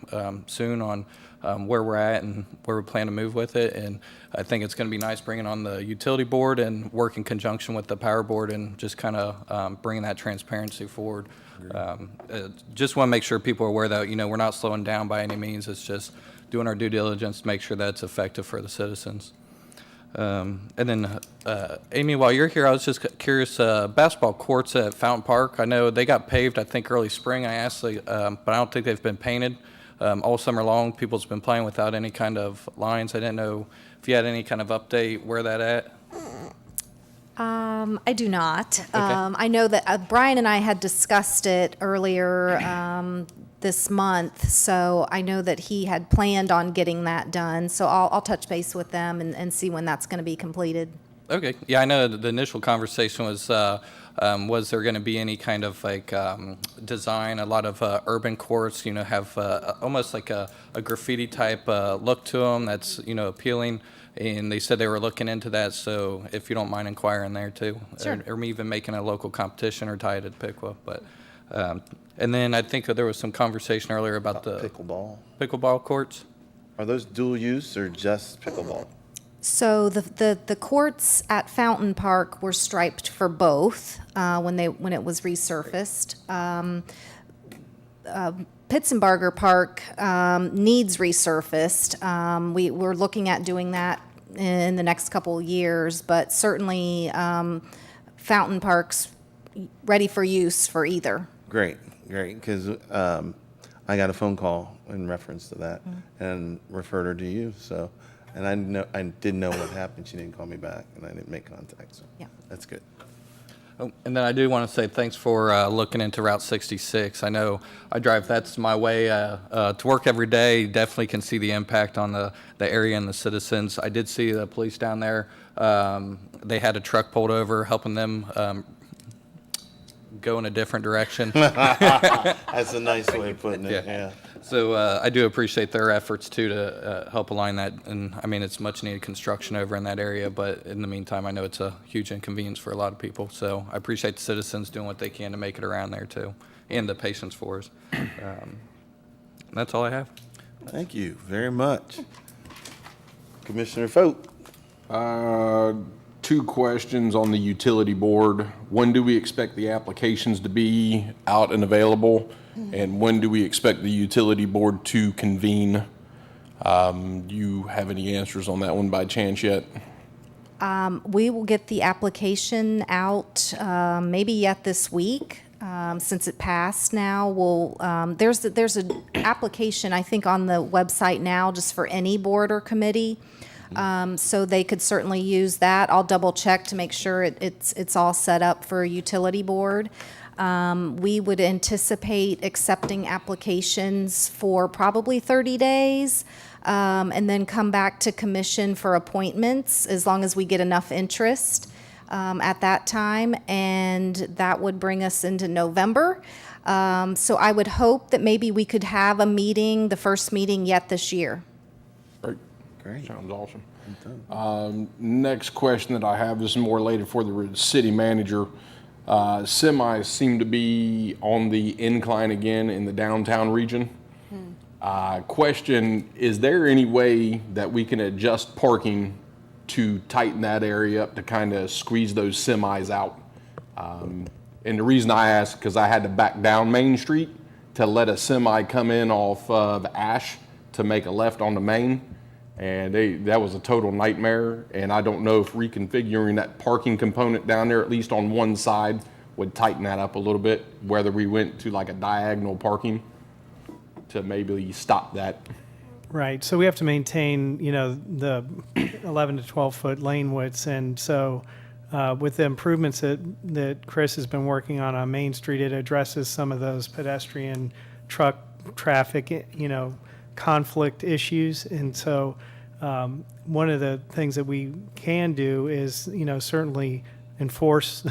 soon on where we're at and where we plan to move with it. And I think it's going to be nice bringing on the utility board and work in conjunction with the power board and just kind of bringing that transparency forward. Just want to make sure people are aware that, we're not slowing down by any means. It's just doing our due diligence to make sure that's effective for the citizens. And then, Amy, while you're here, I was just curious, basketball courts at Fountain Park, I know they got paved, I think, early spring. I asked, but I don't think they've been painted. All summer long, people's been playing without any kind of lines. I didn't know if you had any kind of update where that at. I do not. I know that Brian and I had discussed it earlier this month, so I know that he had planned on getting that done. So I'll touch base with them and see when that's going to be completed. Okay. Yeah, I know the initial conversation was there going to be any kind of like design? A lot of urban courts, have almost like a graffiti type look to them that's, appealing. And they said they were looking into that, so if you don't mind inquiring there too. Sure. Or even making a local competition or tie it to Piqua. But, and then I think there was some conversation earlier about the pickleball courts. Are those dual use or just pickleball? So the courts at Fountain Park were striped for both when it was resurfaced. Pittsburgher Park needs resurfaced. We're looking at doing that in the next couple of years, but certainly Fountain Park's ready for use for either. Great, because I got a phone call in reference to that and referred her to you. So, and I didn't know what happened. She didn't call me back, and I didn't make contact. So Yeah. that's good. Oh, and then I do want to say thanks for looking into Route 66. I know I drive, that's my way to work every day. Definitely can see the impact on the area and the citizens. I did see the police down there. They had a truck pulled over, helping them go in a different direction. That's a nice way of putting it. Yeah. So I do appreciate their efforts too to help align that. And I mean, it's much needed construction over in that area, but in the meantime, I know it's a huge inconvenience for a lot of people. So I appreciate the citizens doing what they can to make it around there too, and the patience for us. That's all I have. Thank you very much, Commissioner Foat. 2 questions on the utility board. When do we expect the applications to be out and available? And when do we expect the utility board to convene? Do you have any answers on that one by chance yet? We will get the application out maybe yet this week. Since it passed now, there's an application, I think, on the website now just for any board or committee. So they could certainly use that. I'll double check to make sure it's all set up for a utility board. We would anticipate accepting applications for probably 30 days, and then come back to commission for appointments as long as we get enough interest at that time, and that would bring us into November. So I would hope that maybe we could have a meeting, the first meeting yet this year. Great. Sounds awesome. Next question that I have is more related for the city manager. Semis seem to be on the incline again in the downtown region. Question, is there any way that we can adjust parking to tighten that area up to kind of squeeze those semis out? And the reason I ask, because I had to back down Main Street to let a semi come in off of Ash to make a left on the main. And that was a total nightmare. And I don't know if reconfiguring that parking component down there, at least on one side, would tighten that up a little bit, whether we went to like a diagonal parking to maybe stop that. Right, so we have to maintain, the 11 to 12-foot lane widths, and so with the improvements that Chris has been working on Main Street, it addresses some of those pedestrian truck traffic, conflict issues, and so one of the things that we can do is, certainly enforce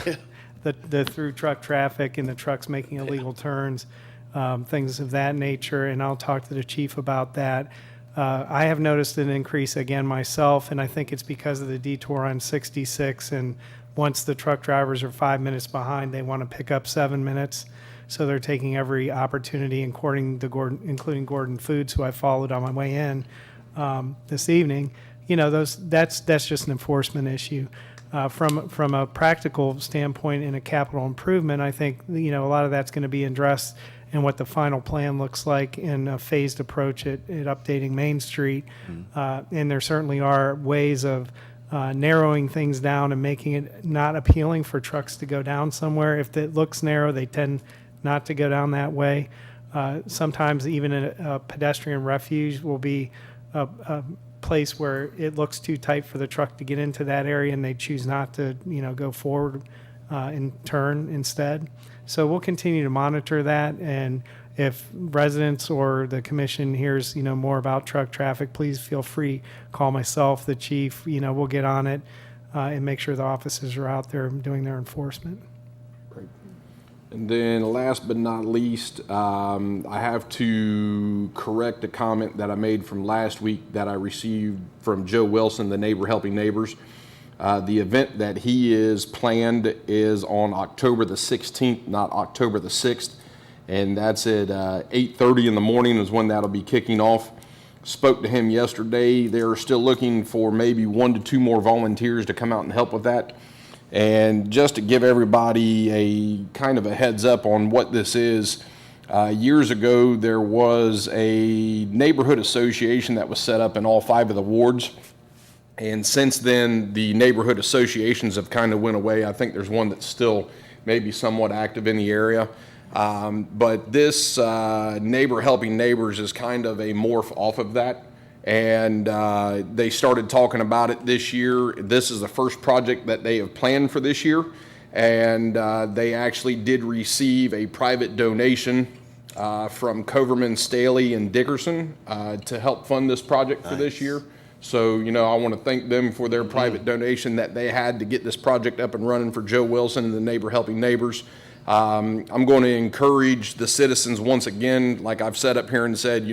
the through truck traffic and the trucks making illegal turns, things of that nature, and I'll talk to the chief about that. I have noticed an increase again myself, and I think it's because of the detour on 66, and once the truck drivers are 5 minutes behind, they want to pick up 7 minutes. So they're taking every opportunity, including Gordon Foods, who I followed on my way in this evening. That's just an enforcement issue. From a practical standpoint and a capital improvement, I think a lot of that's going to be addressed in what the final plan looks like in a phased approach at updating Main Street. And there certainly are ways of narrowing things down and making it not appealing for trucks to go down somewhere. If it looks narrow, they tend not to go down that way. Sometimes even a pedestrian refuge will be a place where it looks too tight for the truck to get into that area, and they choose not to, go forward and turn instead. So we'll continue to monitor that, and if residents or the commission hears, more about truck traffic, please feel free, call myself, the chief, we'll get on it and make sure the officers are out there doing their enforcement. And then last but not least, I have to correct a comment that I made from last week that I received from Joe Wilson, the Neighbor Helping Neighbors. The event that he is planned is on October the 16th, not October the 6th. And that's at 8:30 in the morning is when that'll be kicking off. Spoke to him yesterday. They're still looking for maybe 1 to 2 more volunteers to come out and help with that. And just to give everybody a kind of a heads up on what this is, years ago there was a neighborhood association that was set up in all 5 of the wards. And since then, the neighborhood associations have kind of went away. I think there's one that's still maybe somewhat active in the area. But this Neighbor Helping Neighbors is kind of a morph off of that. And they started talking about it this year. This is the first project that they have planned for this year. And they actually did receive a private donation from Coverman, Staley, and Dickerson to help fund this project for this year. So, I want to thank them for their private donation that they had to get this project up and running for Joe Wilson and the Neighbor Helping Neighbors. I'm going to encourage the citizens once again, like I've said up here and said,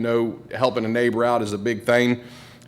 helping a neighbor out is a big thing.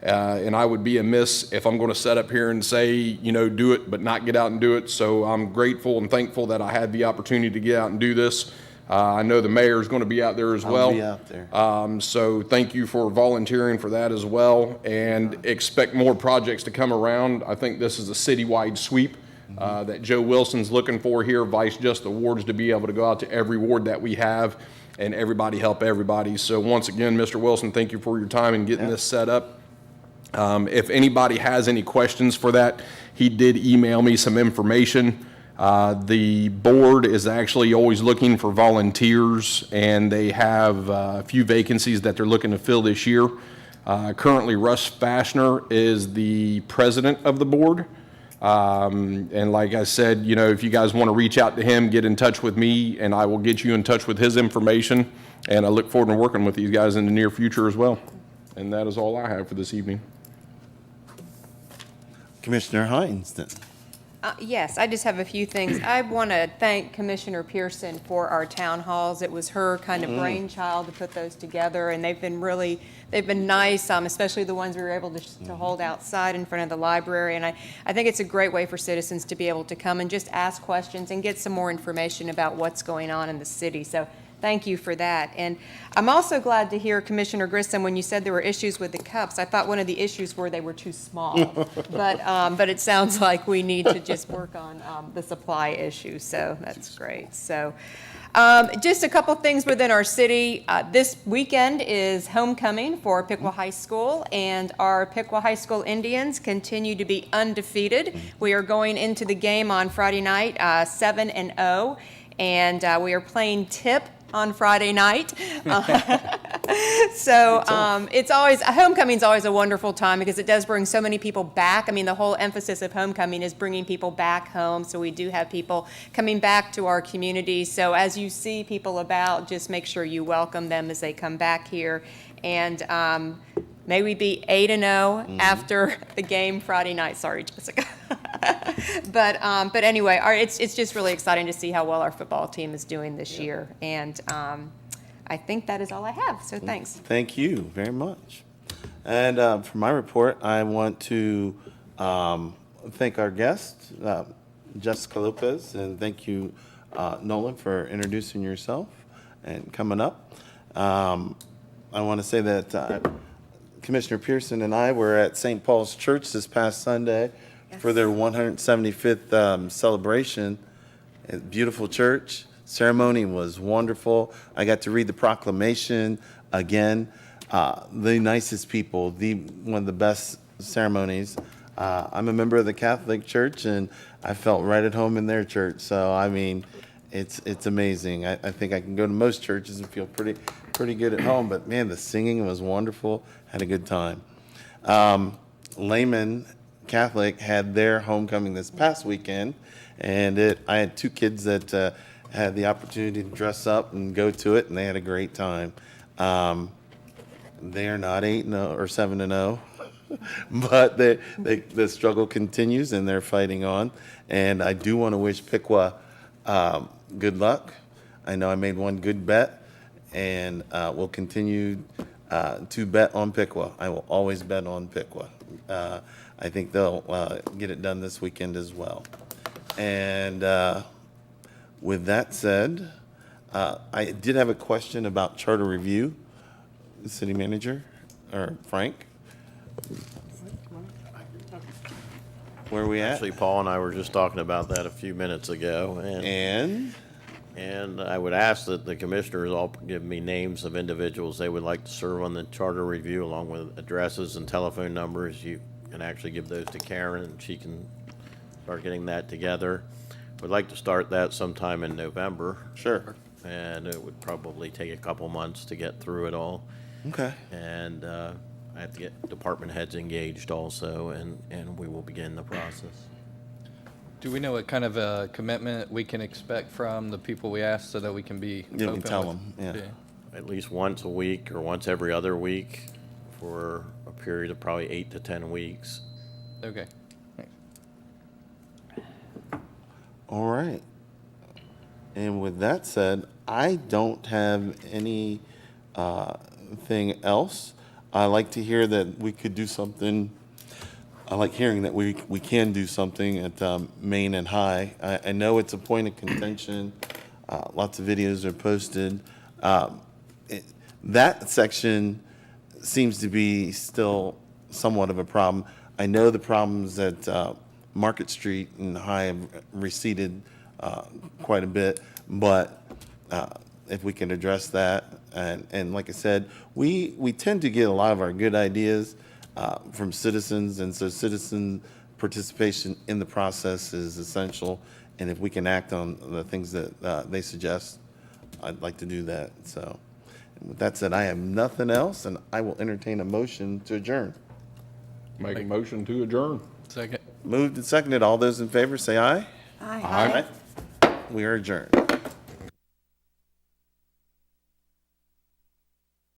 And I would be amiss if I'm going to set up here and say, do it, but not get out and do it. So I'm grateful and thankful that I had the opportunity to get out and do this. I know the mayor is going to be out there as well. I'll be out there. So thank you for volunteering for that as well, and expect more projects to come around. I think this is a citywide sweep that Joe Wilson's looking for here, vice just the wards, to be able to go out to every ward that we have and everybody help everybody. So once again, Mr. Wilson, thank you for your time in getting this set up. If anybody has any questions for that, he did email me some information. The board is actually always looking for volunteers, and they have a few vacancies that they're looking to fill this year. Currently, Russ Fashner is the president of the board. And like I said, if you guys want to reach out to him, get in touch with me, and I will get you in touch with his information. And I look forward to working with you guys in the near future as well. And that is all I have for this evening. Commissioner Hines, then. Yes, I just have a few things. I want to thank Commissioner Pearson for our town halls. It was her kind of brainchild to put those together, and they've been nice, especially the ones we were able to hold outside in front of the library. And I think it's a great way for citizens to be able to come and just ask questions and get some more information about what's going on in the city. So thank you for that. And I'm also glad to hear, Commissioner Grissom, when you said there were issues with the cups, I thought one of the issues were they were too small. But it sounds like we need to just work on the supply issue, so that's great. So Just a couple things within our city. This weekend is homecoming for Piqua High School, and our Piqua High School Indians continue to be undefeated. We are going into the game on Friday night 7-0, and we are playing tip on Friday night. So it's always, homecoming's always a wonderful time because it does bring so many people back. I mean, the whole emphasis of homecoming is bringing people back home. So we do have people coming back to our community. So as you see people about, just make sure you welcome them as they come back here. And may we be 8-0 after the game Friday night. Sorry, Jessica. But anyway, it's just really exciting to see how well our football team is doing this year. And I think that is all I have. So thanks. Thank you very much. And for my report, I want to thank our guest, Jessica Lopez, and thank you, Nolan, for introducing yourself and coming up. I want to say that Commissioner Pearson and I were at St. Paul's Church this past Sunday for their 175th celebration. A beautiful church. Ceremony was wonderful. I got to read the proclamation again. The nicest people, one of the best ceremonies. I'm a member of the Catholic Church, and I felt right at home in their church. So, I mean, it's amazing. I think I can go to most churches and feel pretty good at home. But, man, the singing was wonderful. Had a good time. Layman Catholic had their homecoming this past weekend, and I had two kids that had the opportunity to dress up and go to it, and they had a great time. They are not 8-0 or 7-0, but the struggle continues, and they're fighting on. And I do want to wish Piqua good luck. I know I made one good bet, and we'll continue to bet on Piqua. I will always bet on Piqua. I think they'll get it done this weekend as well. And with that said, I did have a question about charter review. The city manager, or Frank? Where are we at? Actually, Paul and I were just talking about that a few minutes ago, and I would ask that the commissioners all give me names of individuals they would like to serve on the charter review, along with addresses and telephone numbers. You can actually give those to Karen, and she can start getting that together. We'd like to start that sometime in November. Sure. And it would probably take a couple months to get through it all. Okay. And I have to get department heads engaged also, and we will begin the process. Do we know what kind of a commitment we can expect from the people we ask so that we can be Yeah, we open can tell with- them, yeah. At least once a week or once every other week for a period of probably 8 to 10 weeks. Okay. All right. And with that said, I don't have any thing else. I like to hear that we could do something. I like hearing that we can do something at Main and High. I know it's a point of contention. Lots of videos are posted. That section seems to be still somewhat of a problem. I know the problems at Market Street and High have receded quite a bit, but if we can address that, and like I said, we tend to get a lot of our good ideas from citizens, and so citizen participation in the process is essential. And if we can act on the things that they suggest, I'd like to do that. So, with that said, I have nothing else, and I will entertain a motion to adjourn. Make a motion to adjourn. Second. Moved and seconded. All those in favor say aye. Aye. Aye. We are adjourned.